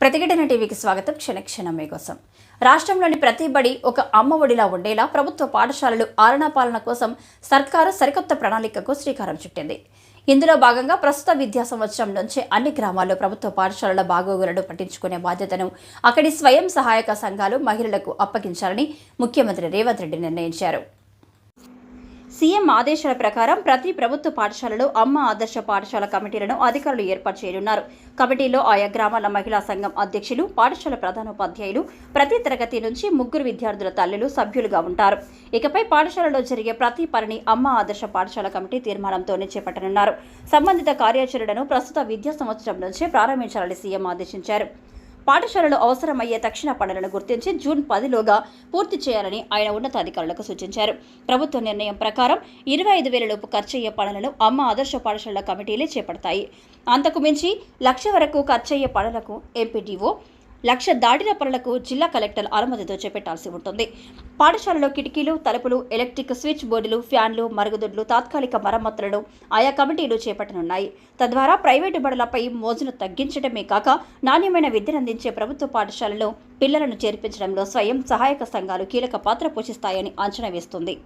ప్రతిఘటన టీవీకి స్వాగతం. క్షణక్షణం మీకోసం. రాష్ట్రంలోని ప్రతి బడి ఒక అమ్మ ఒడిలా ఉండేలా ప్రభుత్వ పాఠశాలలు ఆలనాపాలన కోసం సర్కారు సరికొత్త ప్రణాళికకు శ్రీకారం చుట్టింది. ఇందులో భాగంగా ప్రస్తుత విద్యా సంవత్సరం నుంచే అన్ని గ్రామాల్లో ప్రభుత్వ పాఠశాలల బాగోగులను పట్టించుకునే బాధ్యతను అక్కడి స్వయం సహాయక సంఘాలు మహిళలకు అప్పగించాలని ముఖ్యమంత్రి రేవంత్ రెడ్డి నిర్ణయించారు. సీఎం ఆదేశాల ప్రకారం ప్రతి ప్రభుత్వ పాఠశాలలో అమ్మ ఆదర్శ పాఠశాల కమిటీలను అధికారులు ఏర్పాటు చేయనున్నారు. కమిటీలో ఆయా గ్రామాల మహిళా సంఘం అధ్యక్షులు, పాఠశాల ప్రధానోపాధ్యాయులు, ప్రతి తరగతి నుంచి 3 విద్యార్థుల తల్లులు సభ్యులుగా ఉంటారు. ఇకపై పాఠశాలలో జరిగే ప్రతి పనిని అమ్మ ఆదర్శ పాఠశాల కమిటీ తీర్మానంతోనే చేపట్టనున్నారు. సంబంధిత కార్యాచరణను ప్రస్తుత విద్యా సంవత్సరం నుంచే ప్రారంభించాలని సీఎం ఆదేశించారు. పాఠశాలలో అవసరమయ్యే తక్షణ పనులను గుర్తించి జూన్ 10లోగా పూర్తి చేయాలని ఆయన ఉన్నతాధికారులకు సూచించారు. ప్రభుత్వ నిర్ణయం ప్రకారం 25,000 లోపు ఖర్చయ్యే పనులను అమ్మ ఆదర్శ పాఠశాలల కమిటీలే చేపడతాయి. అంతకు మించి 1,00,000 వరకు ఖర్చయ్యే పనులకు ఎంపీడీఓ, 1,00,000 దాటిన పనులకు జిల్లా కలెక్టర్ అనుమతితో చేపట్టాల్సి ఉంటుంది. పాఠశాలలో కిటికీలు, తలుపులు, ఎలక్ట్రిక్ స్విచ్ బోర్డులు, ఫ్యాన్లు, మరుగుదొడ్లు తాత్కాలిక మరమ్మతులను ఆయా కమిటీలు చేపట్టనున్నాయి. తద్వారా ప్రైవేటు బడులపై మోజును తగ్గించడమే కాక నాణ్యమైన విద్యనందించే ప్రభుత్వ పాఠశాలలో పిల్లలను చేర్పించడంలో స్వయం సహాయక సంఘాలు కీలక పాత్ర పోషిస్తాయని అంచనా వేస్తుంది.